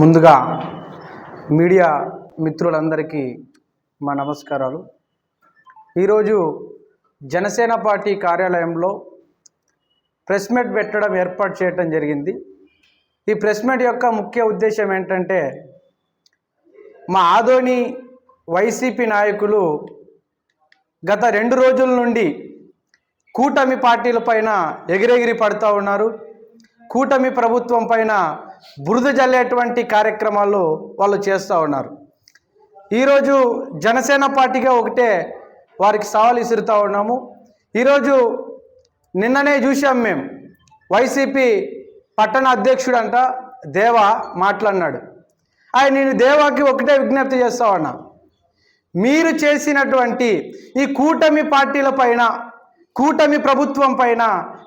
ముందుగా మీడియా మిత్రులందరికీ మా నమస్కారాలు. ఈరోజు జనసేన పార్టీ కార్యాలయంలో ప్రెస్ మీట్ పెట్టడం ఏర్పాటు చేయడం జరిగింది. ఈ ప్రెస్ మీట్ యొక్క ముఖ్య ఉద్దేశం ఏంటంటే, మా ఆదోని వైసీపీ నాయకులు గత 2 రోజుల నుండి కూటమి పార్టీల పైన ఎగిరెగిరి పడుతూ ఉన్నారు. కూటమి ప్రభుత్వం పైన బురద జల్లేటువంటి కార్యక్రమాలు వాళ్ళు చేస్తూ ఉన్నారు. ఈరోజు జనసేన పార్టీగా ఒకటే వారికి సవాల్ విసురుతూ ఉన్నాము. ఈరోజు నిన్ననే చూసాం మేము, వైసీపీ పట్టణ అధ్యక్షుడు అంట దేవా మాట్లాడినాడు. నేను దేవాకి ఒకటే విజ్ఞప్తి చేస్తా ఉన్నా, మీరు చేసినటువంటి ఈ కూటమి పార్టీల పైన, కూటమి ప్రభుత్వం పైన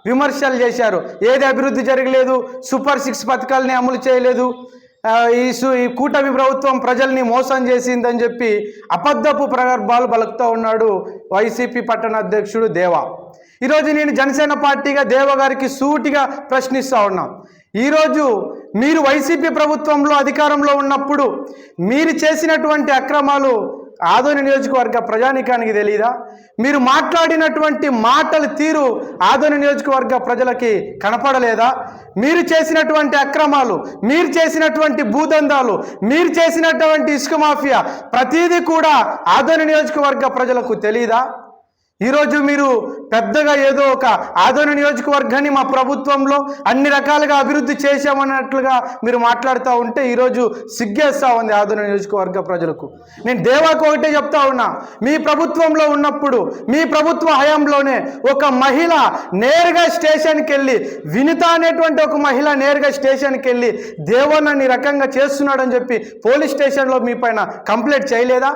విమర్శలు చేశారు. ఏది అభివృద్ధి జరగలేదు, సూపర్ 6 పథకాలని అమలు చేయలేదు, ఈ కూటమి ప్రభుత్వం ప్రజల్ని మోసం చేసిందని చెప్పి అబద్ధపు ప్రగల్భాలు పలుకుతూ ఉన్నాడు వైసీపీ పట్టణ అధ్యక్షుడు దేవా. ఈరోజు నేను జనసేన పార్టీగా దేవ గారికి సూటిగా ప్రశ్నిస్తూ ఉన్నాం. ఈరోజు మీరు వైసీపీ ప్రభుత్వంలో అధికారంలో ఉన్నప్పుడు మీరు చేసినటువంటి అక్రమాలు ఆదోని నియోజకవర్గ ప్రజానీకానికి తెలియదా? మీరు మాట్లాడినటువంటి మాటల తీరు ఆదోని నియోజకవర్గ ప్రజలకి కనపడలేదా? మీరు చేసినటువంటి అక్రమాలు, మీరు చేసినటువంటి భూదందాలు, మీరు చేసినటువంటి ఇసుక మాఫియా ప్రతిదీ కూడా ఆదోని నియోజకవర్గ ప్రజలకు తెలియదా? ఈరోజు మీరు పెద్దగా ఏదో ఒక ఆదోని నియోజకవర్గాన్ని మా ప్రభుత్వంలో అన్ని రకాలుగా అభివృద్ధి చేశామన్నట్లుగా మీరు మాట్లాడుతూ ఉంటే ఈరోజు సిగ్గేస్తూ ఉంది ఆదోని నియోజకవర్గ ప్రజలకు. నేను దేవాకు ఒకటే చెప్తా ఉన్నా, మీ ప్రభుత్వంలో ఉన్నప్పుడు, మీ ప్రభుత్వ హయాంలోనే ఒక మహిళ నేరుగా స్టేషన్కి వెళ్ళి, వినిత అనేటువంటి ఒక మహిళ నేరుగా స్టేషన్కి వెళ్ళి దేవన్నని రకంగా చేస్తున్నాడని చెప్పి పోలీస్ స్టేషన్లో మీ పైన కంప్లైంట్ చేయలేదా?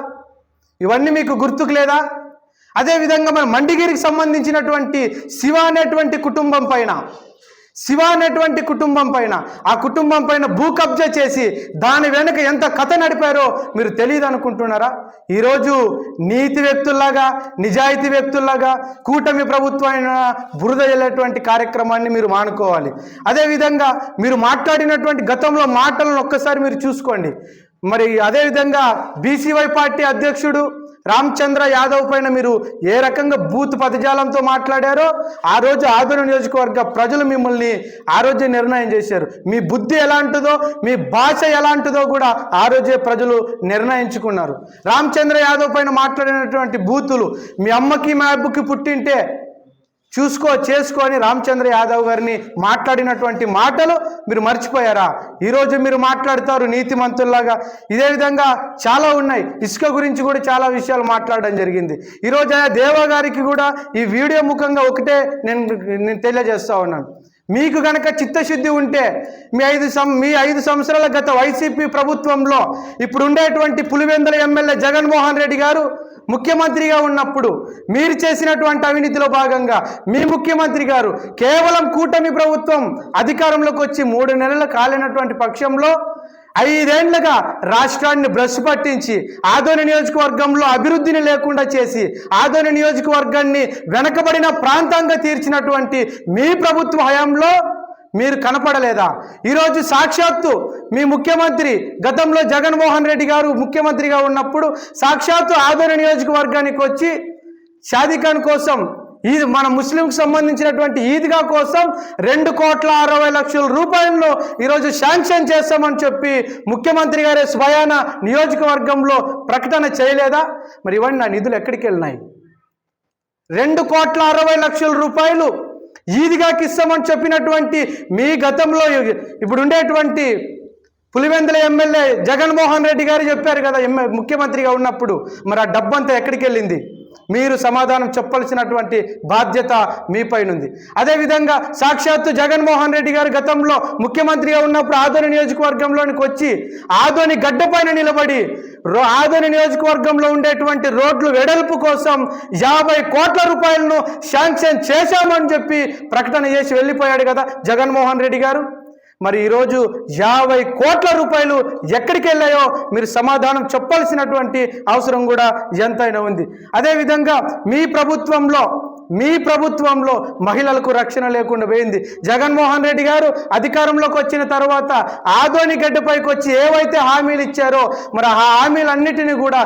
ఇవన్నీ మీకు గుర్తుకు లేదా? అదేవిధంగా మన మండిగిరికి సంబంధించినటువంటి శివ అనేటువంటి కుటుంబం పైన ఆ కుటుంబం పైన భూ కబ్జా చేసి దాని వెనుక ఎంత కథ నడిపారో మీరు తెలియదు అనుకుంటున్నారా? ఈరోజు నీతి వ్యక్తుల్లాగా, నిజాయితీ వ్యక్తుల్లాగా కూటమి ప్రభుత్వమైన బురద జల్లేటువంటి కార్యక్రమాన్ని మీరు మానుకోవాలి. అదేవిధంగా మీరు మాట్లాడినటువంటి గతంలో మాటలను ఒక్కసారి మీరు చూసుకోండి. మరి అదేవిధంగా బీసీవై పార్టీ అధ్యక్షుడు రామచంద్ర యాదవ్ పైన మీరు ఏ రకంగా బూత్ పదజాలంతో మాట్లాడారో ఆ రోజు ఆదోని నియోజకవర్గ ప్రజలు మిమ్మల్ని ఆ రోజే నిర్ణయం చేశారు. మీ బుద్ధి ఎలాంటిదో, మీ భాష ఎలాంటిదో కూడా ఆ రోజే ప్రజలు నిర్ణయించుకున్నారు. రామచంద్ర యాదవ్ పైన మాట్లాడినటువంటి బూతులు, మీ అమ్మకి మా అబ్బుకి పుట్టింటే చేసుకొని రామచంద్ర యాదవ్ గారిని మాట్లాడినటువంటి మాటలు మీరు మర్చిపోయారా? ఈరోజు మీరు మాట్లాడతారు నీతిమంతుల్లాగా. ఇదే విధంగా చాలా ఉన్నాయి. ఇసుక గురించి కూడా చాలా విషయాలు మాట్లాడడం జరిగింది. ఈరోజు దేవా గారికి కూడా ఈ వీడియో ముఖంగా ఒకటే నేను తెలియజేస్తా ఉన్నాను, మీకు గనక చిత్తశుద్ధి ఉంటే మీ 5 సంవత్సరాల గత వైసీపీ ప్రభుత్వంలో ఇప్పుడు ఉండేటువంటి పులివెందుల ఎమ్మెల్యే జగన్మోహన్ రెడ్డి గారు ముఖ్యమంత్రిగా ఉన్నప్పుడు మీరు చేసినటువంటి అవినీతిలో భాగంగా మీ ముఖ్యమంత్రి గారు కేవలం కూటమి ప్రభుత్వం అధికారంలోకి వచ్చి 3 నెలలు కాలినటువంటి పక్షంలో 5 ఏళ్లుగా రాష్ట్రాన్ని భ్రష్టు పట్టించి ఆదోని నియోజకవర్గంలో అభివృద్ధిని లేకుండా చేసి ఆదోని నియోజకవర్గాన్ని వెనకబడిన ప్రాంతంగా తీర్చినటువంటి మీ ప్రభుత్వ హయాంలో మీరు కనపడలేదా? ఈరోజు సాక్షాత్తు మీ ముఖ్యమంత్రి గతంలో జగన్మోహన్ రెడ్డి గారు ముఖ్యమంత్రిగా ఉన్నప్పుడు సాక్షాత్తు ఆదోని నియోజకవర్గానికి వచ్చి షాదీఖాన్ కోసం, ఇది మన ముస్లింకి సంబంధించినటువంటి ఈద్గా కోసం 2,60,00,000 రూపాయలను ఈరోజు శాంక్షన్ చేస్తామని చెప్పి ముఖ్యమంత్రి గారే స్వయాన నియోజకవర్గంలో ప్రకటన చేయలేదా? మరి ఇవన్నీ నా నిధులు ఎక్కడికి వెళ్ళినాయి? 2,60,00,000 రూపాయలు ఈదిగాకి ఇస్తామని చెప్పినటువంటి మీ గతంలో ఇప్పుడు ఉండేటువంటి పులివెందుల ఎమ్మెల్యే జగన్మోహన్ రెడ్డి గారు చెప్పారు కదా ముఖ్యమంత్రిగా ఉన్నప్పుడు, మరి ఆ డబ్బంతా ఎక్కడికి వెళ్ళింది? మీరు సమాధానం చెప్పాల్సినటువంటి బాధ్యత మీపైనుంది. అదేవిధంగా సాక్షాత్తు జగన్మోహన్ రెడ్డి గారు గతంలో ముఖ్యమంత్రిగా ఉన్నప్పుడు ఆదోని నియోజకవర్గంలోనికి వచ్చి ఆదోని గడ్డ పైన నిలబడి ఆదోని నియోజకవర్గంలో ఉండేటువంటి రోడ్లు వెడల్పు కోసం 50 కోట్ల రూపాయలను శాంక్షన్ చేశామని చెప్పి ప్రకటన చేసి వెళ్ళిపోయాడు కదా జగన్మోహన్ రెడ్డి గారు. మరి ఈరోజు 50 కోట్ల రూపాయలు ఎక్కడికి వెళ్ళాయో మీరు సమాధానం చెప్పాల్సినటువంటి అవసరం కూడా ఎంతైనా ఉంది. అదేవిధంగా మీ ప్రభుత్వంలో మీ ప్రభుత్వంలో మహిళలకు రక్షణ లేకుండా పోయింది. జగన్మోహన్ రెడ్డి గారు అధికారంలోకి వచ్చిన తర్వాత ఆదోని గడ్డపైకి వచ్చి ఏవైతే హామీలు ఇచ్చారో మరి ఆ హామీలన్నిటినీ కూడా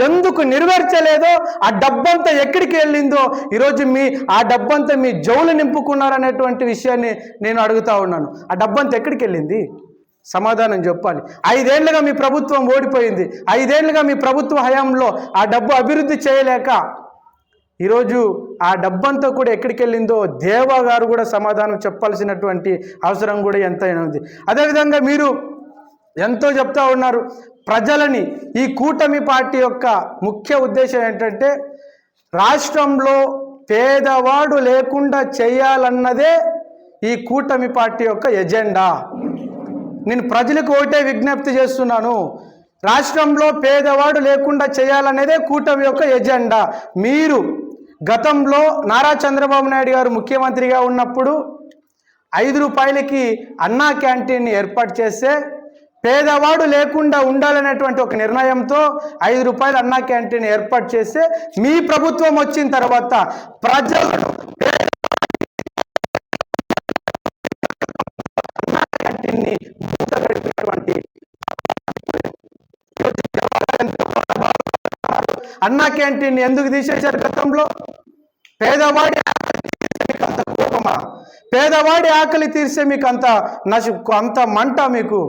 ఎందుకు నెరవేర్చలేదో, ఆ డబ్బంతా ఎక్కడికి వెళ్ళిందో ఈరోజు ఆ డబ్బంతా మీ జౌలు నింపుకున్నారనేటువంటి విషయాన్ని నేను అడుగుతా ఉన్నాను. ఆ డబ్బంతా ఎక్కడికి వెళ్ళింది? సమాధానం చెప్పాలి. 5 ఏళ్లుగా మీ ప్రభుత్వం ఓడిపోయింది. 5 ఏళ్లుగా మీ ప్రభుత్వ హయాంలో ఆ డబ్బు అభివృద్ధి చేయలేక ఈరోజు ఆ డబ్బంతా కూడా ఎక్కడికి వెళ్ళిందో దేవా గారు కూడా సమాధానం చెప్పాల్సినటువంటి అవసరం కూడా ఎంతైనా ఉంది. అదేవిధంగా మీరు ఎంతో చెప్తా ఉన్నారు ప్రజలని. ఈ కూటమి పార్టీ యొక్క ముఖ్య ఉద్దేశం ఏంటంటే రాష్ట్రంలో పేదవాడు లేకుండా చేయాలన్నదే ఈ కూటమి పార్టీ యొక్క ఎజెండా. నేను ప్రజలకు ఒకటే విజ్ఞప్తి చేస్తున్నాను, రాష్ట్రంలో పేదవాడు లేకుండా చేయాలనేదే కూటమి యొక్క ఎజెండా. మీరు గతంలో నారా చంద్రబాబు నాయుడు గారు ముఖ్యమంత్రిగా ఉన్నప్పుడు 5 రూపాయలకి అన్నా క్యాంటీన్ని ఏర్పాటు చేస్తే పేదవాడు లేకుండా ఉండాలనేటువంటి ఒక నిర్ణయంతో 5 రూపాయల అన్నా క్యాంటీన్ ఏర్పాటు చేస్తే మీ ప్రభుత్వం వచ్చిన తర్వాత ప్రజలను అన్నా క్యాంటీన్ ఎందుకు తీసేశారు? గతంలో పేదవాడి అంత కోపమా? పేదవాడి ఆకలి తీర్చే మీకు అంత మంట మీకు?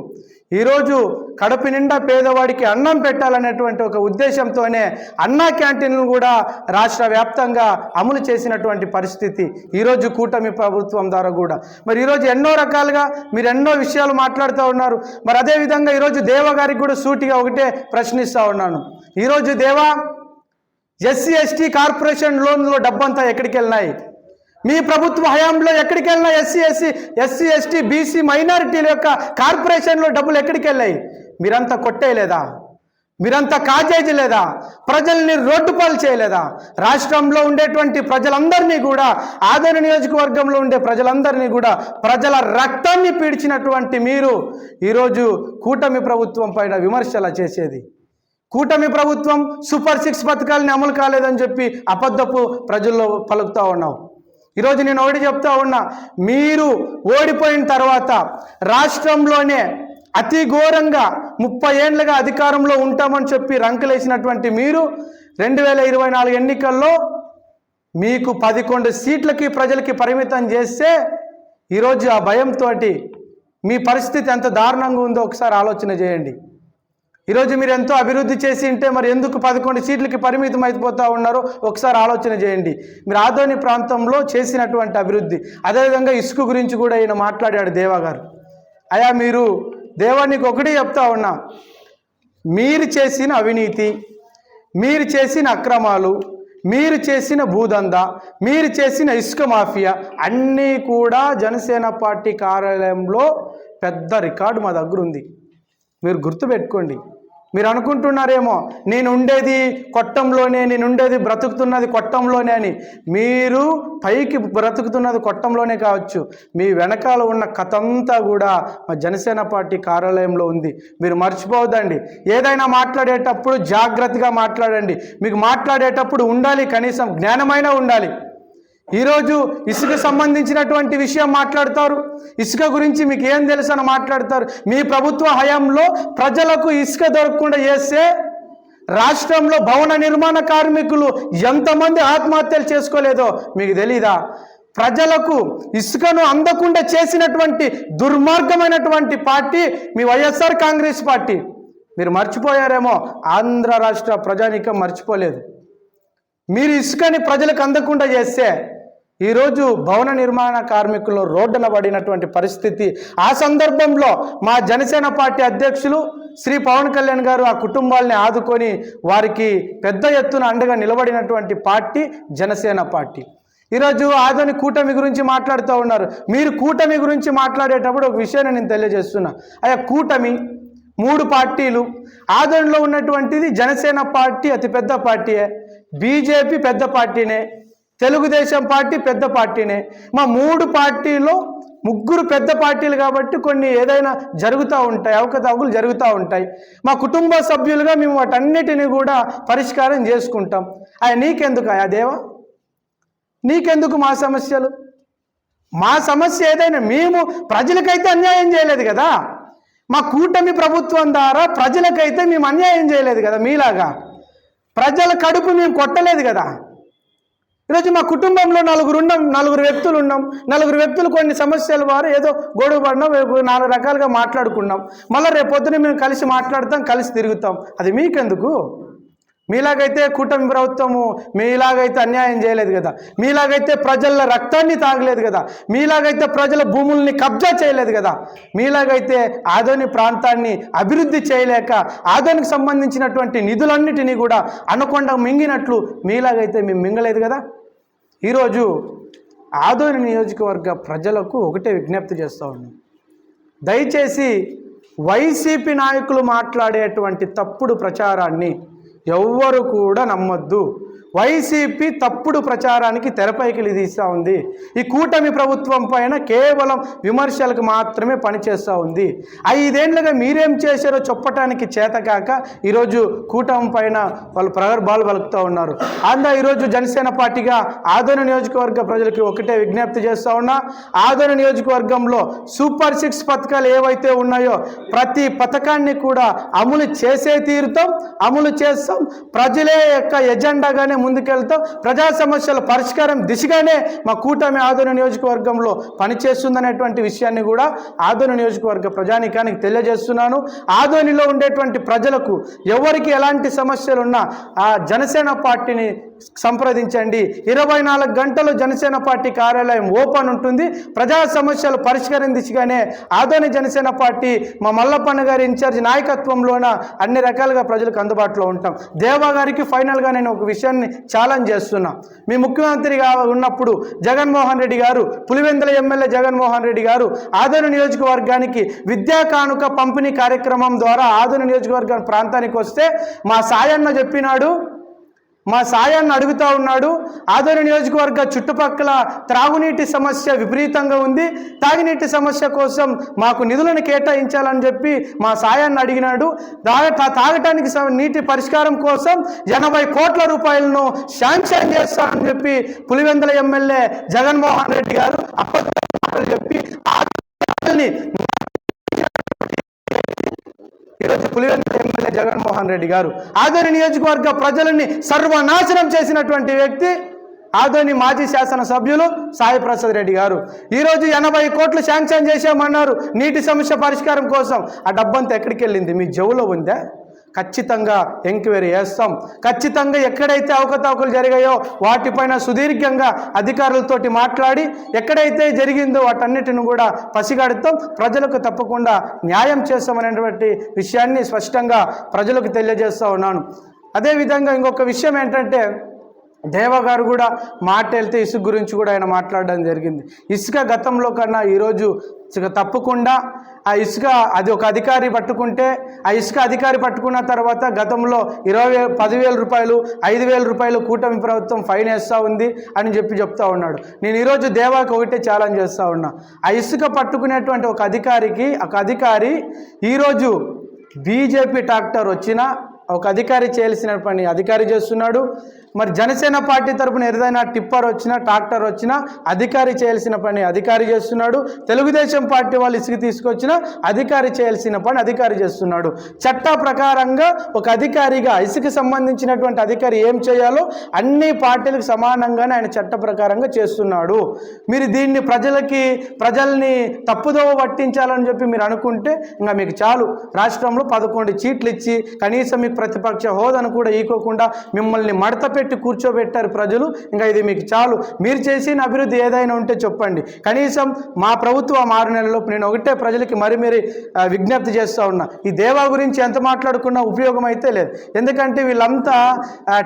ఈరోజు కడుపు నిండా పేదవాడికి అన్నం పెట్టాలనేటువంటి ఒక ఉద్దేశంతోనే అన్నా క్యాంటీన్లు కూడా రాష్ట్ర వ్యాప్తంగా అమలు చేసినటువంటి పరిస్థితి ఈరోజు కూటమి ప్రభుత్వం ద్వారా కూడా. మరి ఈరోజు ఎన్నో రకాలుగా మీరు ఎన్నో విషయాలు మాట్లాడుతూ ఉన్నారు. మరి అదేవిధంగా ఈరోజు దేవా గారికి కూడా సూటిగా ఒకటే ప్రశ్నిస్తూ ఉన్నాను. ఈరోజు దేవా, ఎస్సీ ఎస్టీ కార్పొరేషన్ లోన్లో డబ్బంతా ఎక్కడికి వెళ్ళినాయి? మీ ప్రభుత్వ హయాంలో ఎక్కడికి వెళ్ళినా ఎస్సీ ఎస్టీ బీసీ మైనారిటీల యొక్క కార్పొరేషన్లో డబ్బులు ఎక్కడికి వెళ్ళాయి? మీరంతా కొట్టేయలేదా? మీరంతా కాజేయలేదా? ప్రజల్ని రోడ్డు పాలు చేయలేదా? రాష్ట్రంలో ఉండేటువంటి ప్రజలందరినీ కూడా, ఆదోని నియోజకవర్గంలో ఉండే ప్రజలందరినీ కూడా ప్రజల రక్తాన్ని పీడ్చినటువంటి మీరు ఈరోజు కూటమి ప్రభుత్వం పైన విమర్శలు చేసేది. కూటమి ప్రభుత్వం సూపర్ 6 పథకాలని అమలు కాలేదని చెప్పి అబద్ధపు ప్రజల్లో పలుకుతూ ఉన్నావు. ఈరోజు నేను ఒకటి చెప్తా ఉన్నా, మీరు ఓడిపోయిన తర్వాత రాష్ట్రంలోనే అతి ఘోరంగా 30 ఏళ్లుగా అధికారంలో ఉంటామని చెప్పి రంకులేసినటువంటి మీరు 2024 ఎన్నికల్లో మీకు 11 సీట్లకి ప్రజలకి పరిమితం చేస్తే ఈరోజు ఆ భయంతో మీ పరిస్థితి ఎంత దారుణంగా ఉందో ఒకసారి ఆలోచన చేయండి. ఈరోజు మీరు ఎంతో అభివృద్ధి చేసి ఉంటే మరి ఎందుకు 11 సీట్లకి పరిమితం అయిపోతూ ఉన్నారో ఒకసారి ఆలోచన చేయండి. మీరు ఆదోని ప్రాంతంలో చేసినటువంటి అభివృద్ధి, అదేవిధంగా ఇసుక గురించి కూడా ఈయన మాట్లాడాడు దేవా గారు. అయా మీరు దేవానికి ఒకటి చెప్తా ఉన్నా, మీరు చేసిన అవినీతి, మీరు చేసిన అక్రమాలు, మీరు చేసిన భూదందా, మీరు చేసిన ఇసుక మాఫియా అన్నీ కూడా జనసేన పార్టీ కార్యాలయంలో పెద్ద రికార్డు మా దగ్గర ఉంది. మీరు గుర్తుపెట్టుకోండి. మీరు అనుకుంటున్నారేమో నేను ఉండేది కొట్టంలోనే, నేను ఉండేది బ్రతుకుతున్నది కొట్టంలోనే అని. మీరు పైకి బ్రతుకుతున్నది కొట్టంలోనే కావచ్చు, మీ వెనకాల ఉన్న కథ అంతా కూడా మా జనసేన పార్టీ కార్యాలయంలో ఉంది. మీరు మర్చిపోవద్దండి. ఏదైనా మాట్లాడేటప్పుడు జాగ్రత్తగా మాట్లాడండి. మీకు మాట్లాడేటప్పుడు ఉండాలి, కనీసం జ్ఞానమైనా ఉండాలి. ఈరోజు ఇసుక సంబంధించినటువంటి విషయం మాట్లాడతారు, ఇసుక గురించి మీకు ఏం తెలుసు అని మాట్లాడతారు. మీ ప్రభుత్వ హయాంలో ప్రజలకు ఇసుక దొరకకుండా చేస్తే రాష్ట్రంలో భవన నిర్మాణ కార్మికులు ఎంతమంది ఆత్మహత్యలు చేసుకోలేదో మీకు తెలీదా? ప్రజలకు ఇసుకను అందకుండా చేసినటువంటి దుర్మార్గమైనటువంటి పార్టీ మీ వైఎస్ఆర్ కాంగ్రెస్ పార్టీ. మీరు మర్చిపోయారేమో, ఆంధ్ర రాష్ట్ర ప్రజానీకం మర్చిపోలేదు. మీరు ఇసుకని ప్రజలకు అందకుండా చేస్తే ఈరోజు భవన నిర్మాణ కార్మికులు రోడ్డున పడినటువంటి పరిస్థితి. ఆ సందర్భంలో మా జనసేన పార్టీ అధ్యక్షులు శ్రీ పవన్ కళ్యాణ్ గారు ఆ కుటుంబాలని ఆదుకొని వారికి పెద్ద ఎత్తున అండగా నిలబడినటువంటి పార్టీ జనసేన పార్టీ. ఈరోజు ఆదోని కూటమి గురించి మాట్లాడుతూ ఉన్నారు. మీరు కూటమి గురించి మాట్లాడేటప్పుడు ఒక విషయాన్ని నేను తెలియజేస్తున్నా. అయ్యా, కూటమి 3 పార్టీలు, ఆదోనిలో ఉన్నటువంటిది జనసేన పార్టీ అతిపెద్ద పార్టీయే, బీజేపీ పెద్ద పార్టీనే, తెలుగుదేశం పార్టీ పెద్ద పార్టీనే. మా 3 పార్టీలో 3 పెద్ద పార్టీలు కాబట్టి కొన్ని ఏదైనా జరుగుతూ ఉంటాయి, అవకతవకలు జరుగుతూ ఉంటాయి. మా కుటుంబ సభ్యులుగా మేము వాటన్నిటిని కూడా పరిష్కారం చేసుకుంటాం. నీకెందుకు దేవా? నీకెందుకు మా సమస్యలు? మా సమస్య ఏదైనా మేము ప్రజలకైతే అన్యాయం చేయలేదు కదా. మా కూటమి ప్రభుత్వం ద్వారా ప్రజలకైతే మేము అన్యాయం చేయలేదు కదా. మీలాగా ప్రజల కడుపు మేము కొట్టలేదు కదా. ఈరోజు మా కుటుంబంలో నలుగురు వ్యక్తులు కొన్ని సమస్యల వారు ఏదో గొడవ పడినాం, 4 రకాలుగా మాట్లాడుకున్నాం. మళ్ళీ రేపు పొద్దున మేము కలిసి మాట్లాడతాం, కలిసి తిరుగుతాం. అది మీకెందుకు? మీలాగైతే కూటమి ప్రభుత్వము మీలాగైతే అన్యాయం చేయలేదు కదా. మీలాగైతే ప్రజల రక్తాన్ని తాగలేదు కదా. మీలాగైతే ప్రజల భూముల్ని కబ్జా చేయలేదు కదా. మీలాగైతే ఆదోని ప్రాంతాన్ని అభివృద్ధి చేయలేక ఆదోనికి సంబంధించినటువంటి నిధులన్నిటినీ కూడా అనకొండ మింగినట్లు మీలాగైతే మేము మింగలేదు కదా. ఈరోజు ఆదోని నియోజకవర్గ ప్రజలకు ఒకటే విజ్ఞప్తి చేస్తూ ఉన్నాం. దయచేసి వైసీపీ నాయకులు మాట్లాడేటువంటి తప్పుడు ప్రచారాన్ని ఎవ్వరు కూడా నమ్మొద్దు. వైసీపీ తప్పుడు ప్రచారానికి తెరపైకి తీస్తూ ఉంది. ఈ కూటమి ప్రభుత్వం పైన కేవలం విమర్శలకు మాత్రమే పనిచేస్తూ ఉంది. 5 ఏళ్లుగా మీరేం చేశారో చెప్పటానికి చేతకాక ఈరోజు కూటమి పైన వాళ్ళు ప్రగల్భాలు పలుకుతూ ఉన్నారు. ఈరోజు జనసేన పార్టీగా ఆదోని నియోజకవర్గ ప్రజలకి ఒకటే విజ్ఞప్తి చేస్తూ ఉన్నా. ఆదోని నియోజకవర్గంలో సూపర్ 6 పథకాలు ఏవైతే ఉన్నాయో ప్రతి పథకాన్ని కూడా అమలు చేసే తీరుతాం, అమలు చేస్తాం. ప్రజలే యొక్క ఎజెండాగానే ముందుకెళ్తాం. ప్రజా సమస్యల పరిష్కారం దిశగానే మా కూటమి ఆదోని నియోజకవర్గంలో పనిచేస్తుందనేటువంటి విషయాన్ని కూడా ఆదోని నియోజకవర్గ ప్రజానికానికి తెలియజేస్తున్నాను. ఆదోనిలో ఉండేటువంటి ప్రజలకు ఎవరికి ఎలాంటి సమస్యలున్నా ఆ జనసేన పార్టీని సంప్రదించండి. 24 గంటలు జనసేన పార్టీ కార్యాలయం ఓపెన్ ఉంటుంది. ప్రజా సమస్యలు పరిష్కారం దిశగానే ఆదోని జనసేన పార్టీ మా మల్లప్పన్న గారి ఇన్ఛార్జ్ నాయకత్వంలోన అన్ని రకాలుగా ప్రజలకు అందుబాటులో ఉంటాం. దేవా గారికి ఫైనల్గా నేను ఒక విషయాన్ని ఛాలెంజ్ చేస్తున్నా. మీ ముఖ్యమంత్రిగా ఉన్నప్పుడు జగన్మోహన్ రెడ్డి గారు, పులివెందుల ఎమ్మెల్యే జగన్మోహన్ రెడ్డి గారు ఆదోని నియోజకవర్గానికి విద్యా కానుక పంపిణీ కార్యక్రమం ద్వారా ఆదోని నియోజకవర్గం ప్రాంతానికి వస్తే మా సాయన్న చెప్పినాడు, మా సాయాన్ని అడుగుతూ ఉన్నాడు. ఆదోని నియోజకవర్గ చుట్టుపక్కల త్రాగునీటి సమస్య విపరీతంగా ఉంది. తాగునీటి సమస్య కోసం మాకు నిధులను కేటాయించాలని చెప్పి మా సాయాన్ని అడిగినాడు. తాగటానికి నీటి పరిష్కారం కోసం 80 కోట్ల రూపాయలను శాంక్షన్ చేస్తామని చెప్పి పులివెందుల ఎమ్మెల్యే జగన్మోహన్ రెడ్డి గారు అప్పట్లో చెప్పి ఈరోజు పులివెందుల ఎమ్మెల్యే జగన్మోహన్ రెడ్డి గారు ఆదోని నియోజకవర్గ ప్రజలని సర్వనాశనం చేసినటువంటి వ్యక్తి ఆదోని మాజీ శాసనసభ్యులు సాయి ప్రసాద్ రెడ్డి గారు. ఈరోజు 80 కోట్లు శాంక్షన్ చేశామన్నారు నీటి సమస్య పరిష్కారం కోసం. ఆ డబ్బంతా ఎక్కడికి వెళ్ళింది? మీ జేబులో ఉందా? ఖచ్చితంగా ఎంక్వైరీ చేస్తాం. ఖచ్చితంగా ఎక్కడైతే అవకతవకలు జరిగాయో వాటిపైన సుదీర్ఘంగా అధికారులతోటి మాట్లాడి ఎక్కడైతే జరిగిందో వాటన్నిటిని కూడా పసిగడతాం. ప్రజలకు తప్పకుండా న్యాయం చేస్తామనేటువంటి విషయాన్ని స్పష్టంగా ప్రజలకు తెలియజేస్తూ ఉన్నాను. అదేవిధంగా ఇంకొక విషయం ఏంటంటే, దేవా గారు కూడా మాట వెళ్తే ఇసుక గురించి కూడా ఆయన మాట్లాడడం జరిగింది. ఇసుక గతంలో కన్నా ఈరోజు తప్పకుండా ఆ ఇసుక అది ఒక అధికారి పట్టుకుంటే ఆ ఇసుక అధికారి పట్టుకున్న తర్వాత గతంలో 10,000 రూపాయలు 5,000 రూపాయలు కూటమి ప్రభుత్వం ఫైన్ వేస్తూ ఉంది అని చెప్తా ఉన్నాడు. నేను ఈరోజు దేవాకి ఒకటే ఛాలెంజ్ చేస్తూ ఉన్నా. ఆ ఇసుక పట్టుకునేటువంటి ఒక అధికారి ఈరోజు బీజేపీ ట్రాక్టర్ వచ్చినా ఒక అధికారి చేయాల్సిన పని అధికారి చేస్తున్నాడు. మరి జనసేన పార్టీ తరపున ఏదైనా టిప్పర్ వచ్చినా ట్రాక్టర్ వచ్చినా అధికారి చేయాల్సిన పని అధికారి చేస్తున్నాడు. తెలుగుదేశం పార్టీ వాళ్ళు ఇసుక తీసుకొచ్చినా అధికారి చేయాల్సిన పని అధికారి చేస్తున్నాడు. చట్ట ప్రకారంగా ఒక అధికారిగా ఇసుక సంబంధించినటువంటి అధికారి ఏం చేయాలో అన్ని పార్టీలకు సమానంగానే ఆయన చట్ట ప్రకారంగా చేస్తున్నాడు. మీరు దీన్ని ప్రజల్ని తప్పుదోవ పట్టించాలని చెప్పి మీరు అనుకుంటే ఇంకా మీకు చాలు. రాష్ట్రంలో 11 సీట్లు ఇచ్చి కనీసం మీకు ప్రతిపక్ష హోదాను కూడా ఈకోకుండా మిమ్మల్ని మడత పెట్టి కూర్చోబెట్టారు ప్రజలు. ఇంకా ఇది మీకు చాలు. మీరు చేసిన అభివృద్ధి ఏదైనా ఉంటే చెప్పండి. కనీసం మా ప్రభుత్వం 6 నెలల్లో నేను ఒకటే ప్రజలకి మరి విజ్ఞప్తి చేస్తూ ఉన్నా. ఈ దేవా గురించి ఎంత మాట్లాడుకున్నా ఉపయోగం అయితే లేదు. ఎందుకంటే వీళ్ళంతా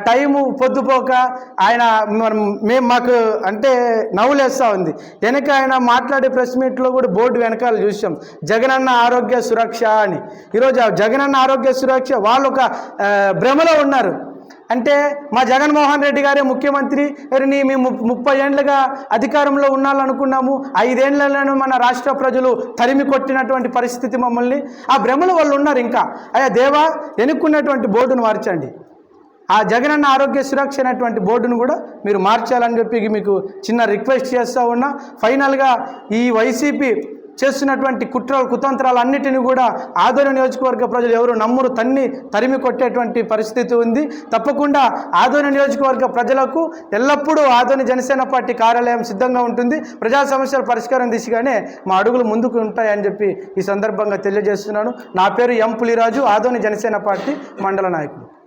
టైము పొద్దుపోక ఆయన మాకు అంటే నవ్వులేస్తూ ఉంది. వెనక ఆయన మాట్లాడే ప్రెస్ మీట్లో కూడా బోర్డు వెనకాల చూసాం జగనన్న ఆరోగ్య సురక్ష అని. ఈరోజు జగనన్న ఆరోగ్య సురక్ష వాళ్ళు ఒక భ్రమలో ఉన్నారు. అంటే మా జగన్మోహన్ రెడ్డి గారే ముఖ్యమంత్రి, మేము 30 ఏళ్ళుగా అధికారంలో ఉండాలనుకున్నాము, 5 ఏళ్లను మన రాష్ట్ర ప్రజలు తరిమి కొట్టినటువంటి పరిస్థితి మమ్మల్ని. ఆ భ్రమలు వాళ్ళు ఉన్నారు. ఇంకా అయ్యా దేవా, ఎన్నుకున్నటువంటి బోర్డును మార్చండి. ఆ జగనన్న ఆరోగ్య సురక్ష అనేటువంటి బోర్డును కూడా మీరు మార్చాలని చెప్పి మీకు చిన్న రిక్వెస్ట్ చేస్తూ ఉన్నా. ఫైనల్గా ఈ వైసీపీ చేస్తున్నటువంటి కుతంత్రాలు అన్నిటిని కూడా ఆదోని నియోజకవర్గ ప్రజలు ఎవరు నమ్మురు తరిమి కొట్టేటువంటి పరిస్థితి ఉంది. తప్పకుండా ఆదోని నియోజకవర్గ ప్రజలకు ఎల్లప్పుడూ ఆదోని జనసేన పార్టీ కార్యాలయం సిద్ధంగా ఉంటుంది. ప్రజా సమస్యల పరిష్కారం దిశగానే మా అడుగులు ముందుకు ఉంటాయని చెప్పి ఈ సందర్భంగా తెలియజేస్తున్నాను. నా పేరు ఎం పులిరాజు, ఆదోని జనసేన పార్టీ మండల నాయకుడు.